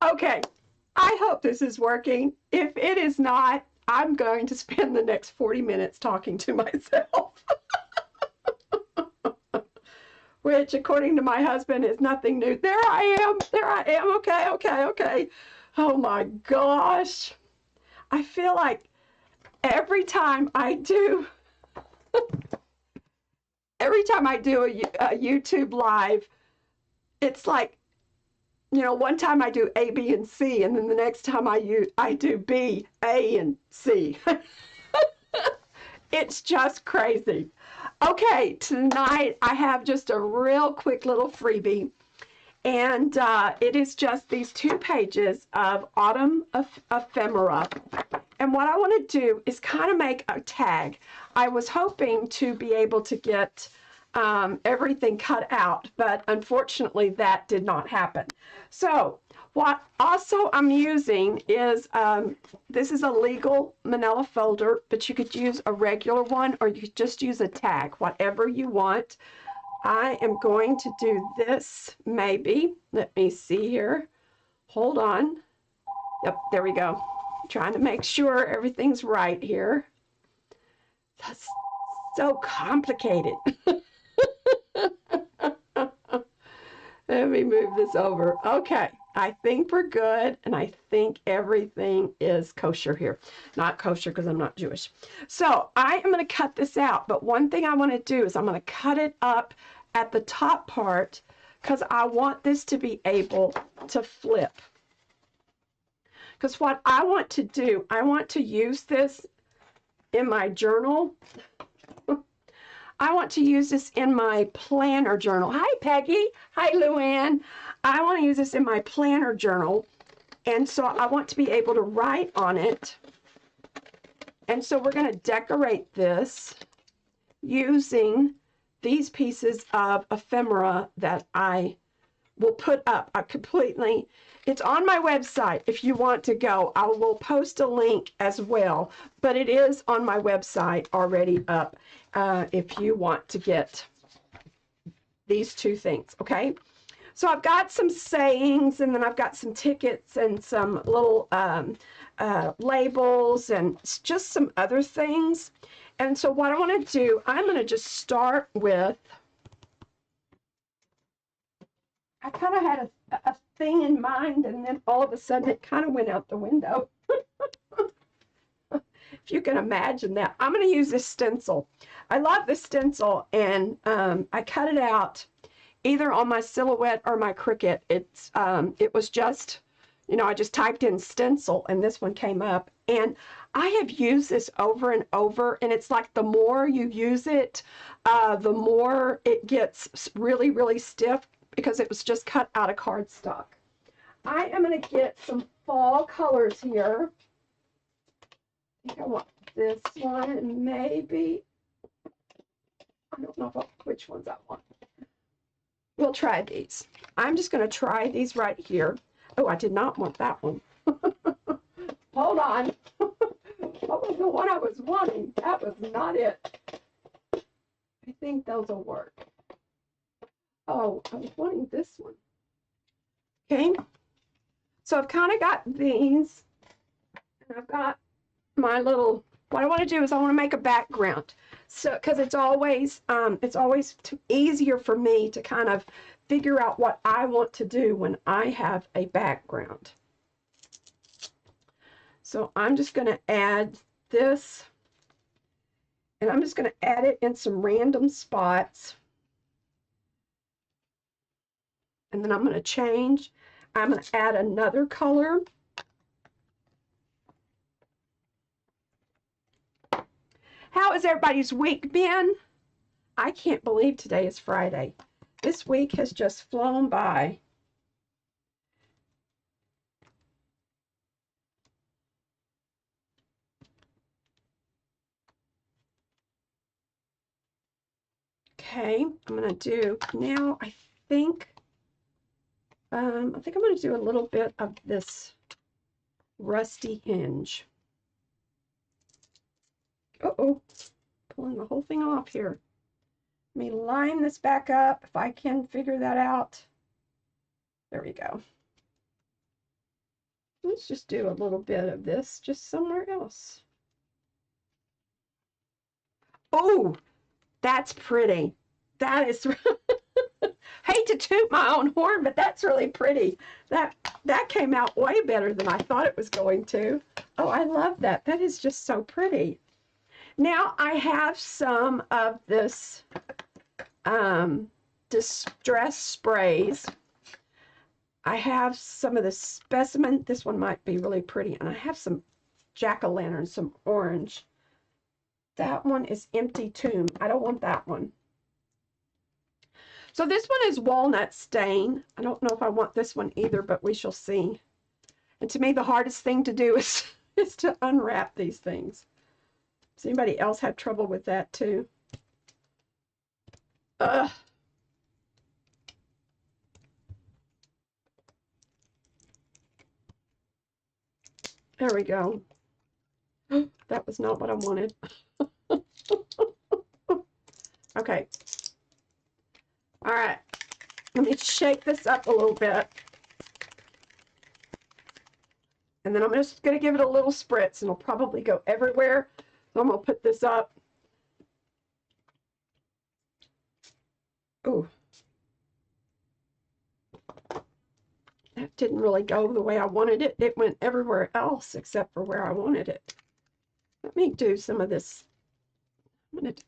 Okay, I hope this is working. If it is not, I'm going to spend the next 40 minutes talking to myself, which, according to my husband, is nothing new. There I am. There I am. Okay, okay, okay. Oh my gosh. I feel like every time I do, a YouTube live, it's like, you know, one time I do A, B, and C, and then the next time I do B, A, and C. It's just crazy. Okay, tonight I have just a real quick little freebie, and it is just these 2 pages of autumn ephemera. And what I want to do is kind of make a tag. I was hoping to be able to get everything cut out, but unfortunately that did not happen. So what also I'm using is, this is a legal manila folder, but you could use a regular one, or you could just use a tag, whatever you want. I am going to do this, maybe. Let me see here. Hold on. Yep, there we go. Trying to make sure everything's right here. That's so complicated. Let me move this over. Okay, I think we're good, and I think everything is kosher here. Not kosher because I'm not Jewish. So I am going to cut this out, but one thing I want to do is I'm going to cut it up at the top part because I want this to be able to flip. Because what I want to do, I want to use this in my journal. I want to use this in my planner journal. Hi, Peggy. Hi, Luann. I want to use this in my planner journal. And so I want to be able to write on it. And so we're going to decorate this using these pieces of ephemera that I will put up. It's on my website if you want to go. I will post a link as well, but it is on my website already up if you want to get these 2 things, okay? So I've got some sayings, and then I've got some tickets and some little labels and just some other things. And so what I want to do, I'm going to just start with, I kind of had a thing in mind, and then all of a sudden it kind of went out the window. If you can imagine that. I'm going to use this stencil. I love this stencil, and I cut it out either on my Silhouette or my Cricut. It was just, you know, I just typed in stencil, and this one came up. And I have used this over and over, and it's like the more you use it, the more it gets really, really stiff, because it was just cut out of cardstock. I am going to get some fall colors here. I think I want this one, and maybe, I don't know which ones I want. We'll try these. I'm just going to try these right here. Oh, I did not want that one. Hold on. What was the one I was wanting? That was not it. I think those will work. Oh, I was wanting this one. Okay. So I've kind of got these, and I've got my little, what I want to do is I want to make a background. So, because it's always easier for me to kind of figure out what I want to do when I have a background. So I'm just going to add this, and I'm just going to add it in some random spots. And then I'm going to change. I'm going to add another color. How has everybody's week been? I can't believe today is Friday. This week has just flown by. Okay, I'm going to do now, I think I'm going to do a little bit of this rusty hinge. Uh-oh, pulling the whole thing off here. Let me line this back up if I can figure that out. There we go. Let's just do a little bit of this just somewhere else. Oh, that's pretty. That is, hate to toot my own horn, but that's really pretty. That came out way better than I thought it was going to. Oh, I love that. That is just so pretty. Now I have some of this distress sprays. I have some of the specimen. This one might be really pretty. And I have some jack-o'-lantern, some orange. That one is Empty Tomb. I don't want that one. So this one is Walnut Stain. I don't know if I want this one either, but we shall see. And to me, the hardest thing to do is to unwrap these things. Does anybody else have trouble with that too? Ugh. There we go. That was not what I wanted. Okay. All right. Let me shake this up a little bit. And then I'm just going to give it a little spritz, and it'll probably go everywhere. So I'm going to put this up. Ooh. That didn't really go the way I wanted it. It went everywhere else except for where I wanted it. Let me do some of this.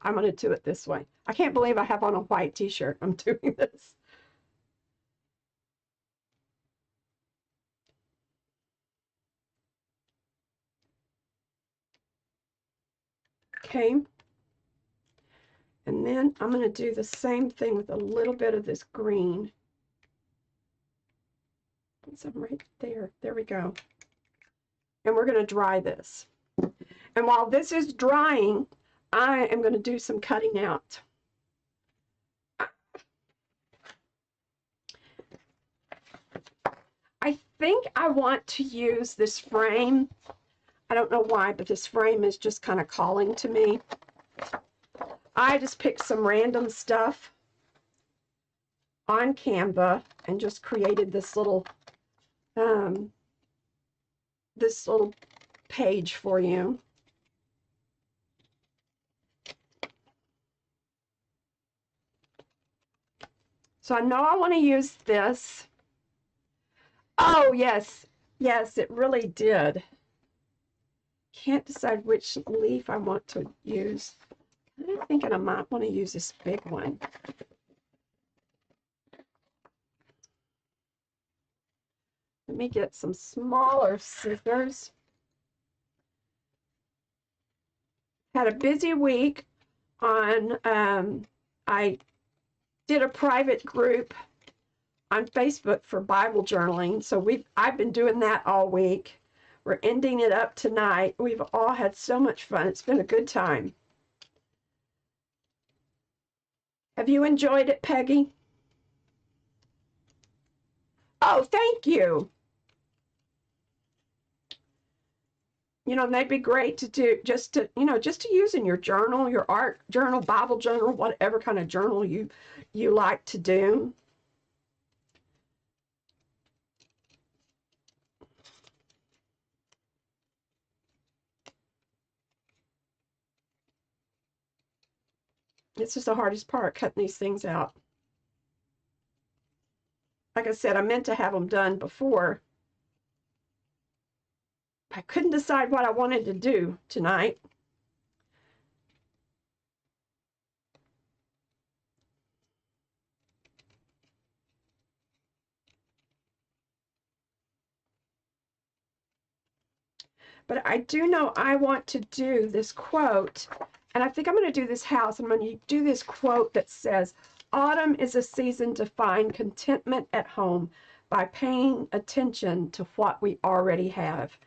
I'm gonna do it this way. I can't believe I have on a white t-shirt. I'm doing this. Okay. And then I'm gonna do the same thing with a little bit of this green. Some right there. There we go. And we're gonna dry this. And while this is drying, I am going to do some cutting out. I think I want to use this frame. I don't know why, but this frame is just kind of calling to me. I just picked some random stuff on Canva and just created this little page for you. So I know I want to use this. Oh, yes. Yes, it really did. Can't decide which leaf I want to use. I'm thinking I might want to use this big one. Let me get some smaller scissors. Had a busy week on, I did a private group on Facebook for Bible journaling. So I've been doing that all week. We're ending it up tonight. We've all had so much fun. It's been a good time. Have you enjoyed it, Peggy? Oh, thank you. You know, they'd be great to do just to use in your journal, your art journal, Bible journal, whatever kind of journal you like to do. This is the hardest part, cutting these things out. Like I said, I meant to have them done before. I couldn't decide what I wanted to do tonight. But I do know I want to do this quote, and I think I'm going to do this house. I'm going to do this quote that says, "Autumn is a season to find contentment at home by paying attention to what we already have."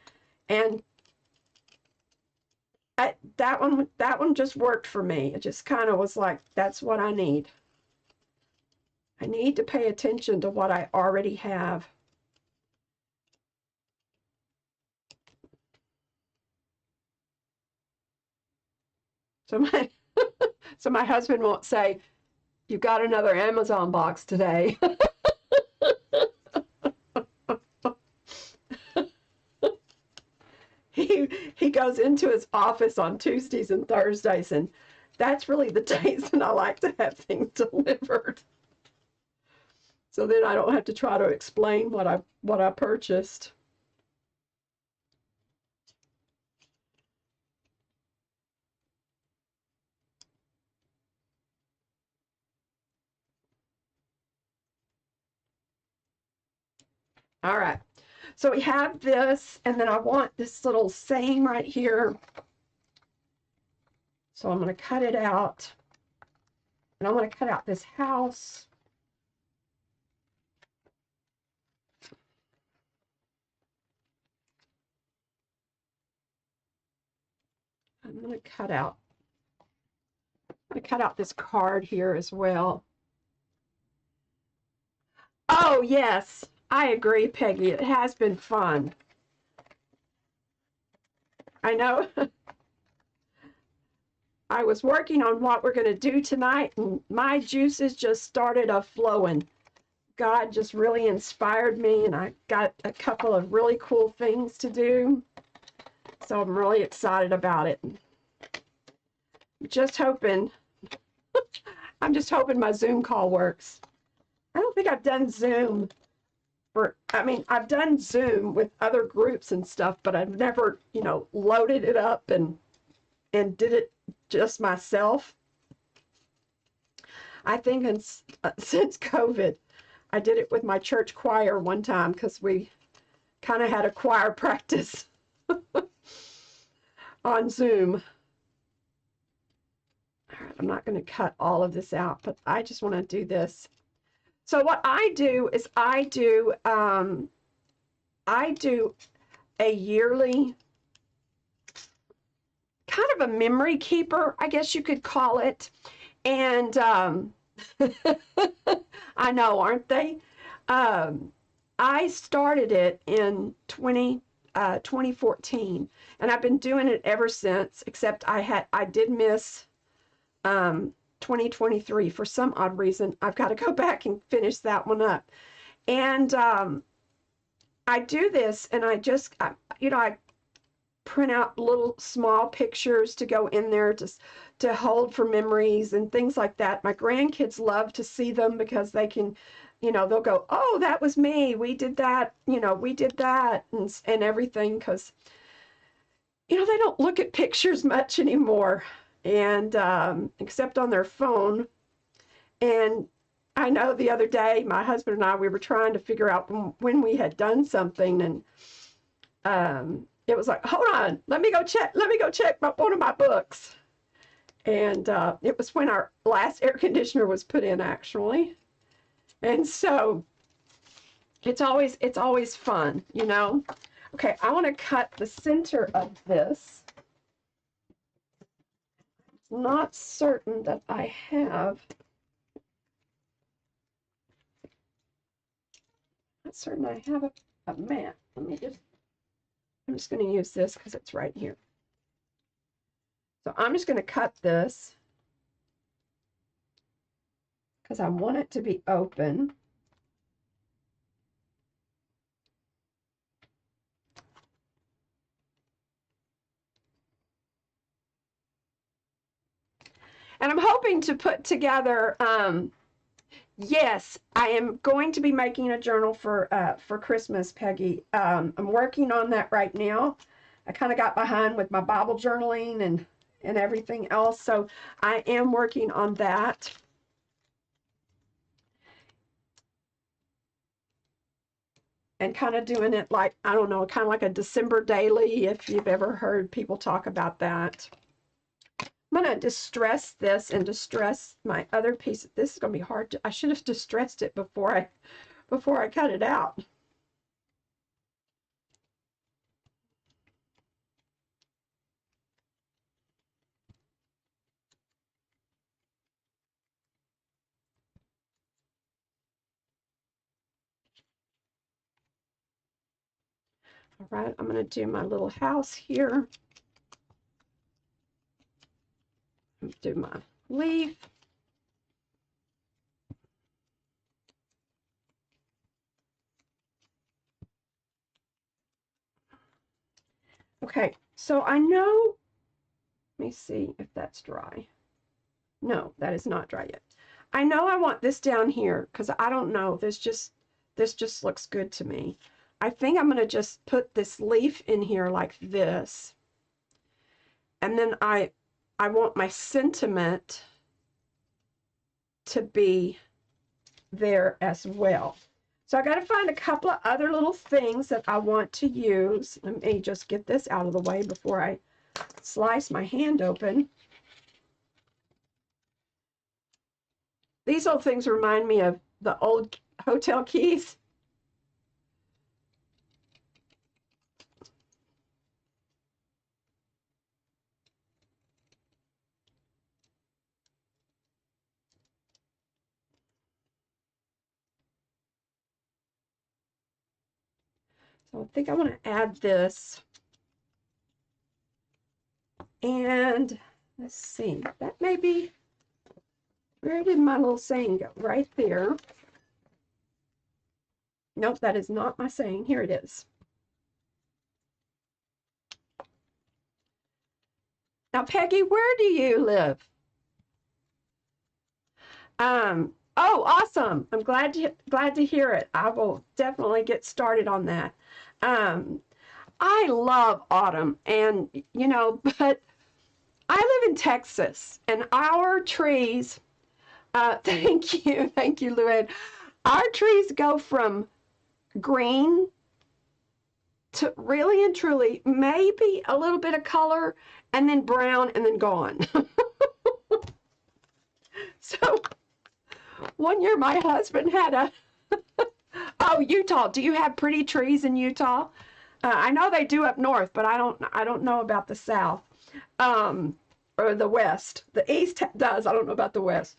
And that one just worked for me. It just kind of was like, that's what I need. I need to pay attention to what I already have. So my husband won't say, "You got another Amazon box today." he goes into his office on Tuesdays and Thursdays, and that's really the days that I like to have things delivered. So then I don't have to try to explain what I purchased. All right. So we have this, and then I want this little saying right here. So I'm going to cut it out. And I want to cut out this house. I'm going to cut out this card here as well. Oh, yes, I agree, Peggy. It has been fun. I know. I was working on what we're going to do tonight, and my juices just started flowing. God just really inspired me, and I got a couple of really cool things to do. So I'm really excited about it. I'm just hoping my Zoom call works. I don't think I've done Zoom I've done Zoom with other groups and stuff, but I've never, loaded it up and did it just myself. I think since COVID, I did it with my church choir one time because we kind of had a choir practice on Zoom. All right, I'm not going to cut all of this out, but I just want to do this. So what I do is I do a yearly kind of a memory keeper, I guess you could call it. And I know, aren't they? I started it in 2014, and I've been doing it ever since, except I did miss 2023 for some odd reason. I've got to go back and finish that one up. And I do this, and I print out little small pictures to go in there to hold for memories and things like that. My grandkids love to see them because they can, they'll go, oh, that was me. We did that, we did that and everything, because, they don't look at pictures much anymore, and except on their phone. And I know the other day, my husband and I, we were trying to figure out when we had done something, and it was like, hold on, let me go check one of my books. And it was when our last air conditioner was put in, actually. And so it's always fun, Okay, I want to cut the center of this. Not certain that I have. Not certain I have a mat. I'm just going to use this because it's right here. So I'm just going to cut this because I want it to be open. And I'm hoping to put together, yes, I am going to be making a journal for Christmas, Peggy. I'm working on that right now. I kind of got behind with my Bible journaling and everything else, so I am working on that. And kind of doing it like, I don't know, kind of like a December daily, if you've ever heard people talk about that. I'm going to distress this and distress my other piece. This is going to be hard. I should have distressed it before I cut it out. All right, I'm going to do my little house here. Do my leaf. Okay, So I know, let me see if that's dry. No, that is not dry yet. I know I want this down here because I don't know. This just looks good to me. I think I'm going to just put this leaf in here like this. And then I want my sentiment to be there as well. So I got to find a couple of other little things that I want to use. Let me just get this out of the way before I slice my hand open. These old things remind me of the old hotel keys. So I think I want to add this. And let's see, that may be, where did my little saying go? Right there. Nope, that is not my saying. Here it is. Now, Peggy, where do you live? Oh, awesome. I'm glad to hear it. I will definitely get started on that. I love autumn, and you know, but I live in Texas, and our trees, thank you, Luann. Our trees go from green to really and truly maybe a little bit of color, and then brown, and then gone. So one year my husband had a, oh, Utah. Do you have pretty trees in Utah? I know they do up north, but I don't know about the south, or the west. The east does. I don't know about the west.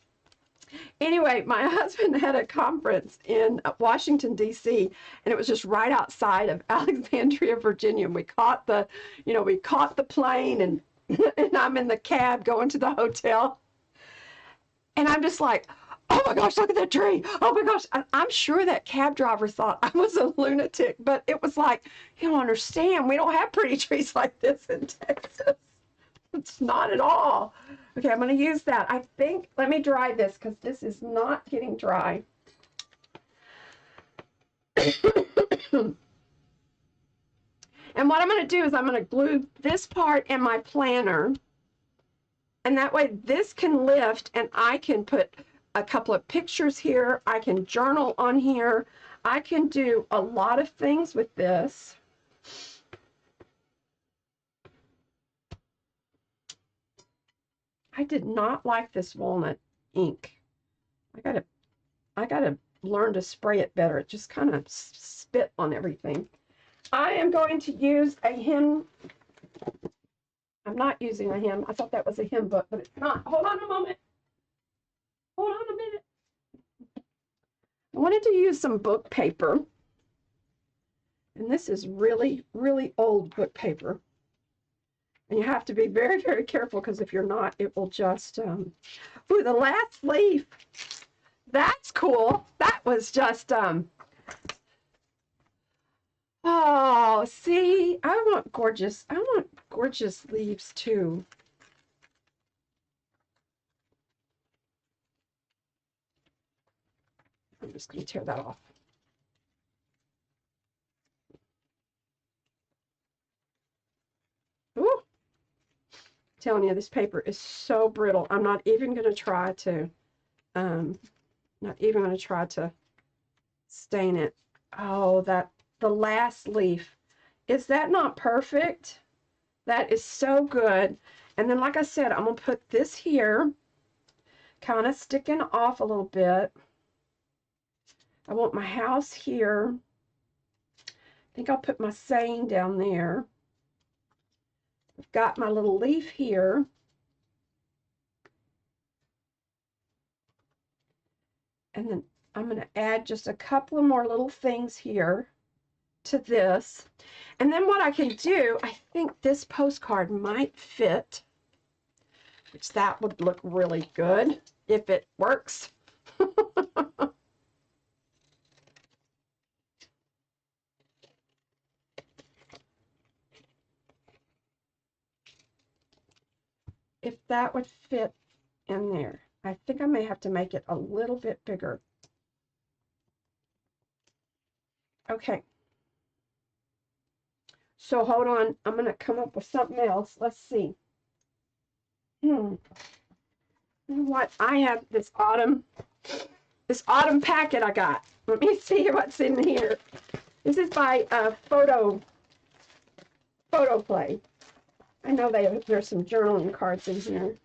Anyway, my husband had a conference in Washington, D.C., and it was just right outside of Alexandria, Virginia. And we caught the plane, and and I'm in the cab going to the hotel, and I'm just like, oh my gosh, look at that tree. Oh my gosh. I'm sure that cab driver thought I was a lunatic, but it was like, you don't understand. We don't have pretty trees like this in Texas. It's not at all. Okay, I'm going to use that. I think, let me dry this because this is not getting dry. And what I'm going to do is I'm going to glue this part in my planner. And that way this can lift and I can put a couple of pictures here. I can journal on here. I can do a lot of things with this. I did not like this walnut ink. I gotta learn to spray it better. It just kind of spit on everything. I am going to use a hymn. I'm not using a hymn. I thought that was a hymn book, but it's not. Hold on a moment. Hold on a minute. I wanted to use some book paper. And this is really, really old book paper. And you have to be very, very careful because if you're not, it will just, ooh, the last leaf. That's cool. That was just, oh, see, I want gorgeous leaves too. I'm just going to tear that off. Ooh. Telling you, this paper is so brittle. I'm not even going to try to, stain it. Oh, the last leaf. Is that not perfect? That is so good. And then, like I said, I'm going to put this here, kind of sticking off a little bit. I want my house here. I think I'll put my saying down there. I've got my little leaf here. And then I'm going to add just a couple of more little things here to this. And then what I can do, I think this postcard might fit, which that would look really good if it works. if that would fit in there. I think I may have to make it a little bit bigger. Okay. So hold on. I'm going to come up with something else. Let's see. You know what? I have this autumn packet I got. Let me see what's in here. This is by Photo Play. I know there's some journaling cards in here.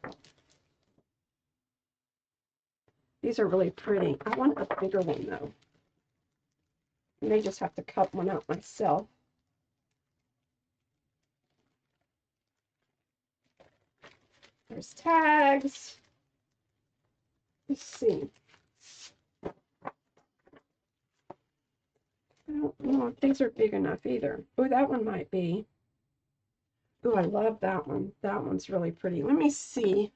These are really pretty. I want a bigger one though. I may just have to cut one out myself. There's tags. Let's see. I don't know if these are big enough either. Oh, that one might be. Oh, I love that one. That one's really pretty. Let me see.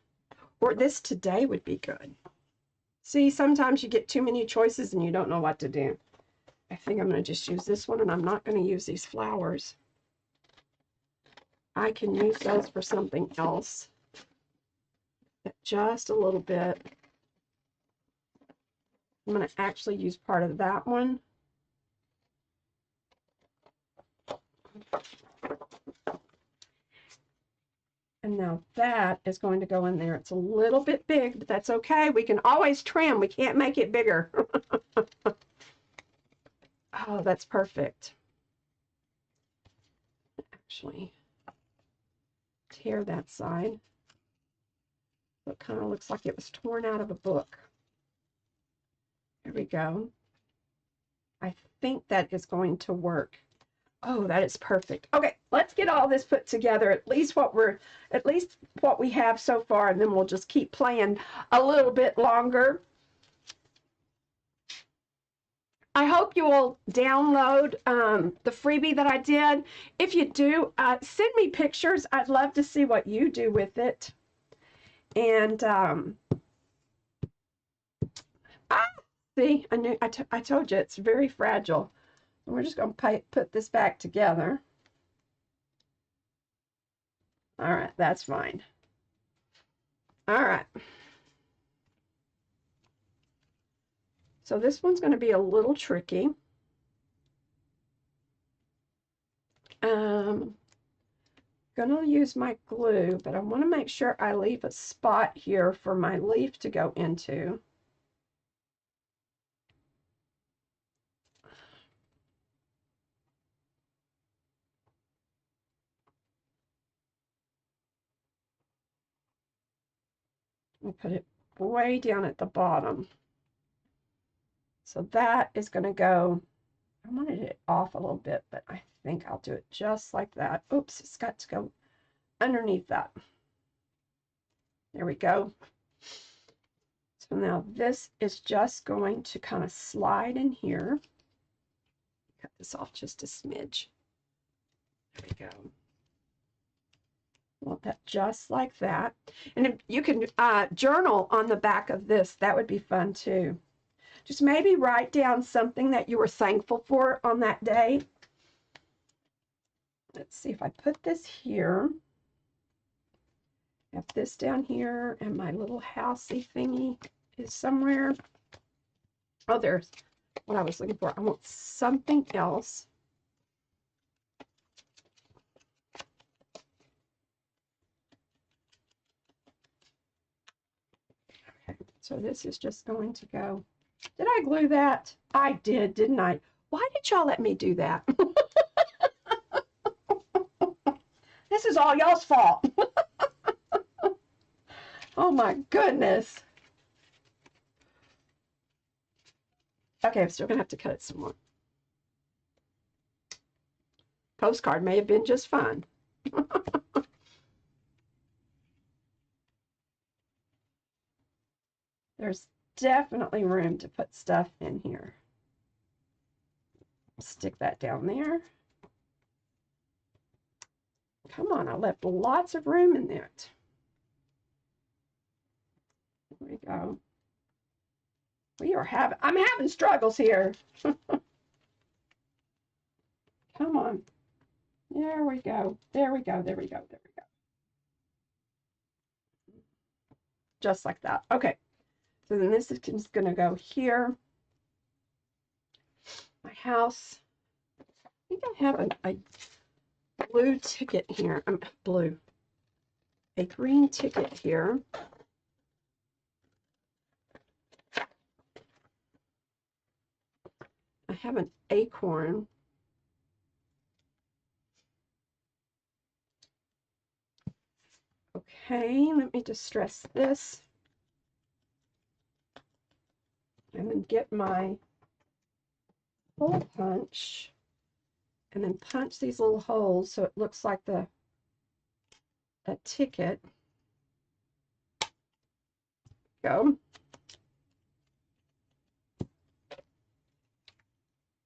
Or this today would be good. See, sometimes you get too many choices and you don't know what to do. I think I'm going to just use this one, and I'm not going to use these flowers. I can use those for something else. Just a little bit. I'm going to actually use part of that one. And now that is going to go in there. It's a little bit big, but that's okay. We can always trim. We can't make it bigger. Oh, that's perfect. Actually, tear that side. It kind of looks like it was torn out of a book. There we go. I think that is going to work. Oh, that is perfect. Okay, let's get all this put together, at least what we have so far, and then we'll just keep playing a little bit longer. I hope you will download the freebie that I did. If you do, send me pictures. I'd love to see what you do with it. And see, I told you it's very fragile. We're just going to put this back together. All right, that's fine. All right. So this one's going to be a little tricky. Going to use my glue, but I want to make sure I leave a spot here for my leaf to go into. I'll put it way down at the bottom. So that is going to go, I wanted it off a little bit, but I think I'll do it just like that. Oops, it's got to go underneath that. There we go. So now this is just going to kind of slide in here. Cut this off just a smidge. There we go. Want that just like that. And if you can journal on the back of this, that would be fun too. Just maybe write down something that you were thankful for on that day. Let's see if I put this here. I have this down here, and my little housey thingy is somewhere. Oh, there's what I was looking for. I want something else. Okay, so this is just going to go. Did I glue that? I did, didn't I? Why did y'all let me do that? This is all y'all's fault. Oh my goodness. Okay, I'm still gonna have to cut it some more. Postcard may have been just fine. There's definitely room to put stuff in here. Stick that down there. Come on, I left lots of room in there. There we go. I'm having struggles here. Come on. There we go. There we go. There we go. There we go. just like that. Okay, so then this is just going to go here. My house. I think I have a blue ticket here. A green ticket here. I have an acorn. Okay, let me distress this. And then get my hole punch. And then punch these little holes so it looks like a ticket. Go. All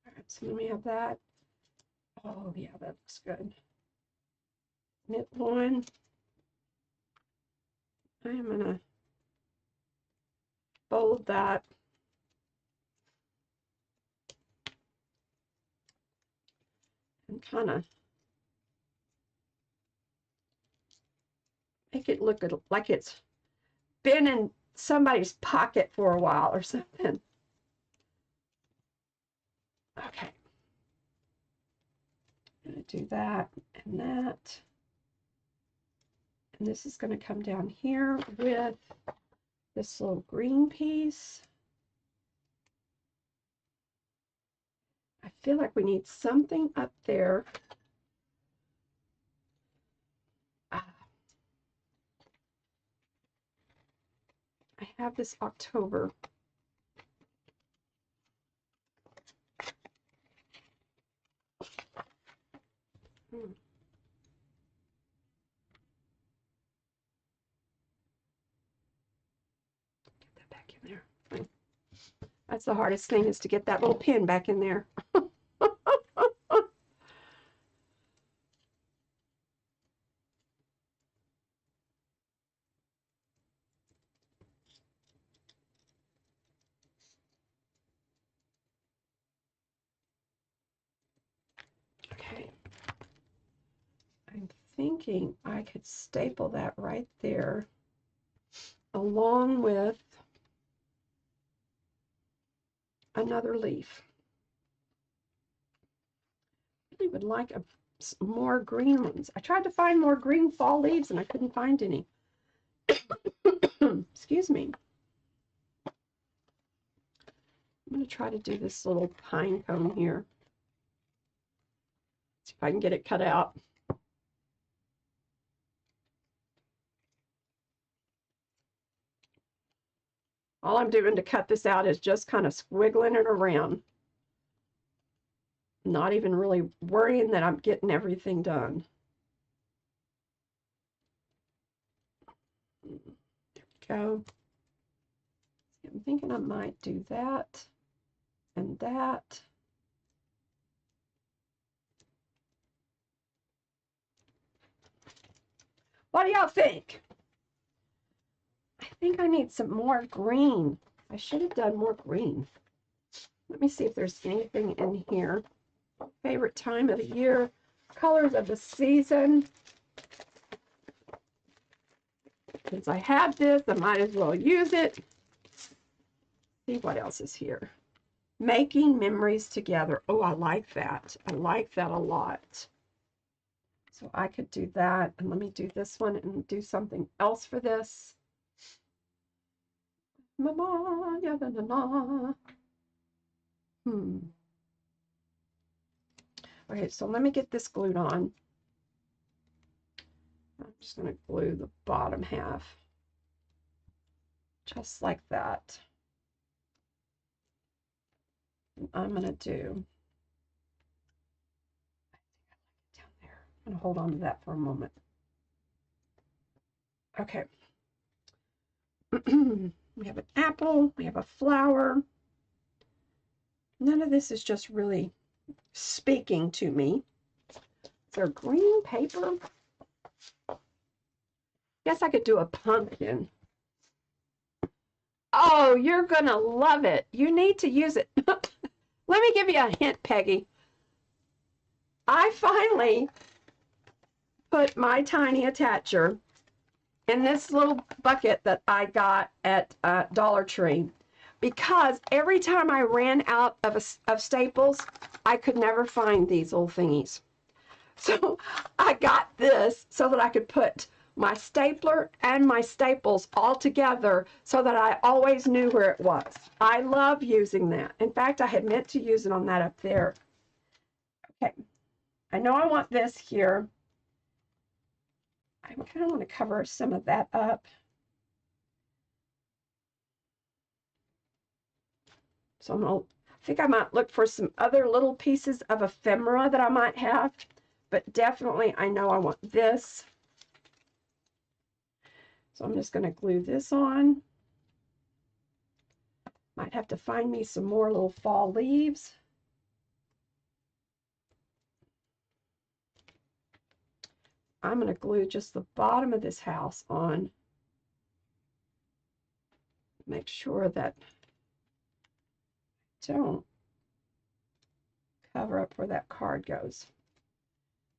right, so let me have that. Oh, yeah, that looks good. Knit one. I am going to fold that. And kind of make it look like it's been in somebody's pocket for a while or something. Okay. I'm going to do that and that. And this is going to come down here with this little green piece. I feel like we need something up there. I have this October. Back in there. That's the hardest thing, is to get that little pin back in there. Okay. I'm thinking I could staple that right there along with another leaf. I really would like more green ones. I tried to find more green fall leaves and I couldn't find any. Excuse me. I'm going to try to do this little pine cone here. See if I can get it cut out. All I'm doing to cut this out is just kind of squiggling it around. Not even really worrying that I'm getting everything done. There we go. I'm thinking I might do that and that. What do y'all think? I think I need some more green. I should have done more green. Let me see if there's anything in here. Favorite time of the year, colors of the season. Since I have this, I might as well use it. See what else is here. Making memories together. Oh, I like that. I like that a lot. So I could do that. And let me do this one and do something else for this. Mama, yeah, na, na, na. Okay, so let me get this glued on. I'm just going to glue the bottom half. Just like that. And I'm going to do, I think I like it down there. I'm going to hold on to that for a moment. Okay. We have an apple, we have a flower. None of this is just really speaking to me. Is there green paper? Guess I could do a pumpkin. Oh, you're gonna love it. You need to use it. Let me give you a hint, Peggy. I finally put my tiny attacher in this little bucket that I got at Dollar Tree, because every time I ran out of staples, I could never find these little thingies. So I got this so that I could put my stapler and my staples all together so that I always knew where it was. I love using that. In fact, I had meant to use it on that up there. Okay, I know I want this here. I kind of want to cover some of that up. So I think I might look for some other little pieces of ephemera that I might have, but definitely I know I want this. So I'm just going to glue this on. Might have to find me some more little fall leaves. I'm going to glue just the bottom of this house on. Make sure that I don't cover up where that card goes.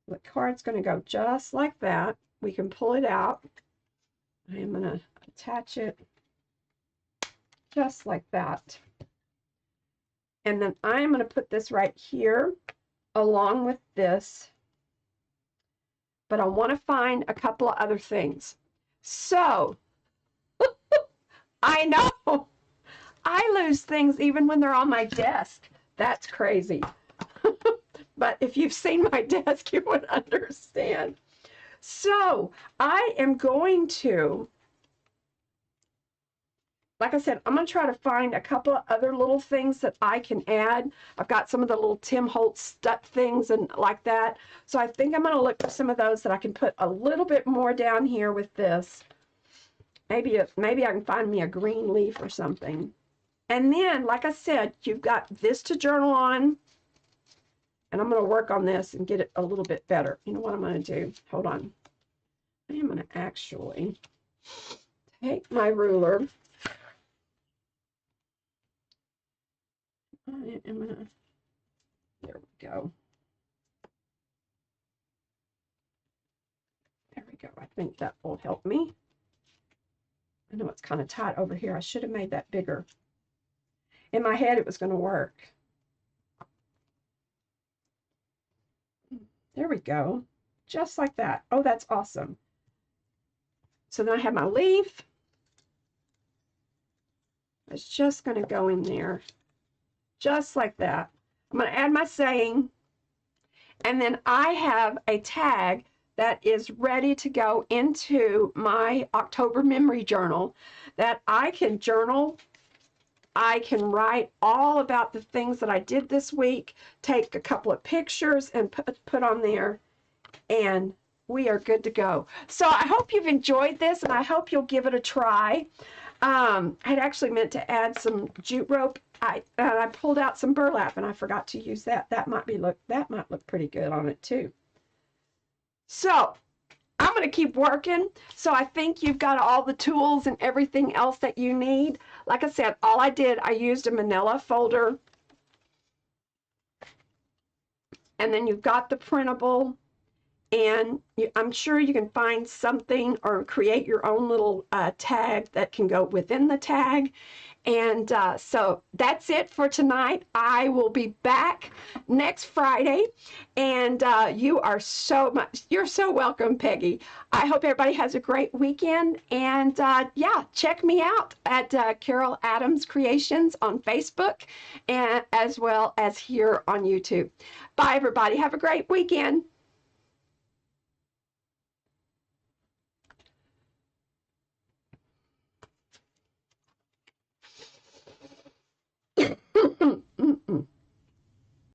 The card's going to go just like that. We can pull it out. I am going to attach it just like that. And then I'm going to put this right here along with this. But I want to find a couple of other things. So, I know I lose things even when they're on my desk. That's crazy. But if you've seen my desk, you would understand. So I am going to, like I said, I'm going to try to find a couple of other little things that I can add. I've got some of the little Tim Holtz stuck things and like that. So I think I'm going to look for some of those that I can put a little bit more down here with this. Maybe I can find me a green leaf or something. And then, like I said, you've got this to journal on. And I'm going to work on this and get it a little bit better. You know what I'm going to do? Hold on. I am going to actually take my ruler. I am going to, there we go. There we go. I think that will help me. I know it's kind of tight over here. I should have made that bigger. In my head, it was going to work. There we go. Just like that. Oh, that's awesome. So then I have my leaf. It's just going to go in there. Just like that. I'm going to add my saying. And then I have a tag that is ready to go into my October memory journal that I can journal. I can write all about the things that I did this week, take a couple of pictures and put on there, and we are good to go. So I hope you've enjoyed this, and I hope you'll give it a try. I had actually meant to add some jute rope. I pulled out some burlap, and I forgot to use that. That might look pretty good on it too. So I'm going to keep working. So I think you've got all the tools and everything else that you need. Like I said, all I did, I used a manila folder. And then you've got the printable. And I'm sure you can find something or create your own little tag that can go within the tag. And so that's it for tonight. I will be back next Friday. And you're so welcome, Peggy. I hope everybody has a great weekend. And yeah, check me out at Carol Adams Creations on Facebook, and as well as here on YouTube. Bye, everybody. Have a great weekend.